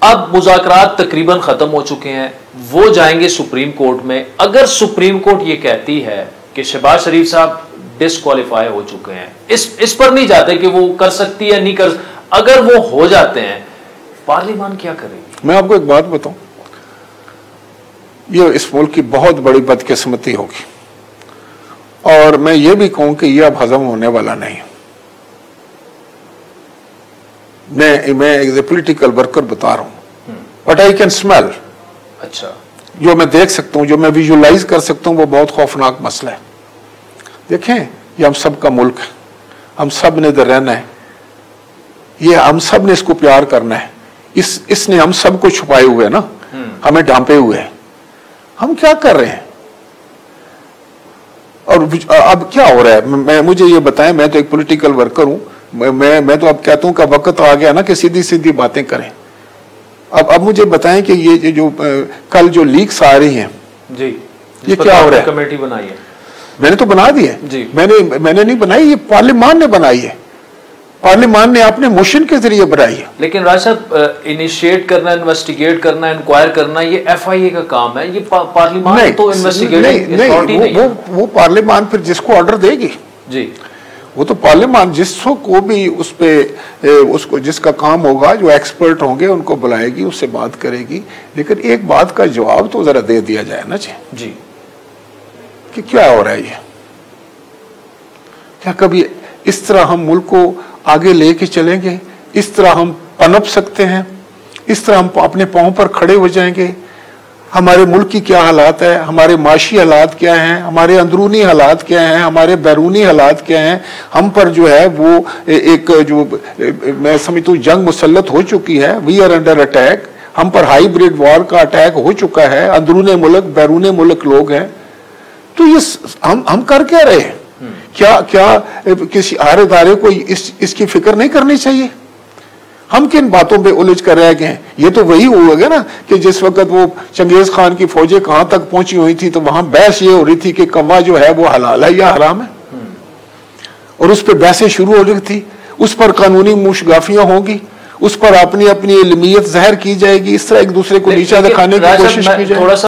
अब मुज़ाकरात तकरीबन खत्म हो चुके हैं, वो जाएंगे सुप्रीम कोर्ट में। अगर सुप्रीम कोर्ट ये कहती है कि शहबाज शरीफ साहब डिस्क्वालीफाई हो चुके हैं, इस पर नहीं जाते कि वो कर सकती है नहीं कर, अगर वो हो जाते हैं पार्लियामान क्या करेगी? मैं आपको एक बात बताऊं, ये इस मुल्क की बहुत बड़ी बदकिस्मती होगी और मैं ये भी कहूं कि यह अब हजम होने वाला नहीं। मैं एज ए पॉलिटिकल वर्कर बता रहा हूं, बट आई कैन स्मेल। अच्छा, जो मैं देख सकता हूं, जो मैं विजुअलाइज कर सकता हूं, वो बहुत खौफनाक मसला है। देखें, ये हम सब का मुल्क है, हम सब ने इधर रहना है, ये हम सब ने इसको प्यार करना है। इसने हम सब को छुपाए हुए है ना, हमें ढांपे हुए है। हम क्या कर रहे हैं और अब क्या हो रहा है? मुझे ये बताएं, मैं तो एक पॉलिटिकल वर्कर हूं, मैं तो अब कहता हूं कि वक्त आ गया ना कि सीधी सीधी बातें करें। अब मुझे बताएं कि ये जो कल जो लीक्स आ रही हैं जी, ये क्या हो रहा है? कमेटी बनाई है, मैंने तो बना दी है जी। मैंने नहीं बनाई, ये पार्लियामान ने बनाई है। पार्लियामान ने अपने मोशन के जरिए बनाई है। लेकिन राज साहब, इनिशिएट करना, इन्वेस्टिगेट करना, इंक्वायर करना, ये FIA का काम है। ये पार्लियामान तो इन्वेस्टिगेटिंग अथॉरिटी नहीं है। वो पार्लियामान फिर जिसको ऑर्डर देगी जी, वो तो पार्लियामान जिसको भी उस पे उसको जिसका काम होगा, जो एक्सपर्ट होंगे उनको बुलाएगी, उससे बात करेगी। लेकिन एक बात का जवाब तो जरा दे दिया जाए ना जी कि क्या हो रहा है ये? क्या कभी इस तरह हम मुल्क को आगे लेके चलेंगे? इस तरह हम पनप सकते हैं? इस तरह हम अपने पांव पर खड़े हो जाएंगे? हमारे मुल्क की क्या हालात है, हमारे माशी हालात क्या हैं, हमारे अंदरूनी हालात क्या हैं, हमारे बैरूनी हालात क्या हैं? हम पर जो है वो एक जो मैं समझता हूँ जंग मुसल्लत हो चुकी है। We are under attack. हम पर हाइब्रिड वॉर का अटैक हो चुका है। अंदरूनी मुल्क बैरूनी मुल्क लोग हैं। तो ये हम कर क्या रहे हैं? क्या किसी हर इदारे को इसकी फिक्र नहीं करनी चाहिए? हम किन बातों पे उलझ कर रह गए हैं? ये तो वही हुआ ना कि जिस वक्त वो चंगेज खान की फौजें कहां तक पहुंची हुई थी, तो वहां बहस ये हो रही थी कि कौवा जो है वो हलाल है या हराम है, और उस पर बहसें शुरू हो रही थी। उस पर कानूनी मुशगाफियां होंगी, उस पर अपनी अपनी इल्मियत ज़ाहिर की जाएगी। इस तरह एक दूसरे को नीचा दिखाने की कोशिश की जाएगी।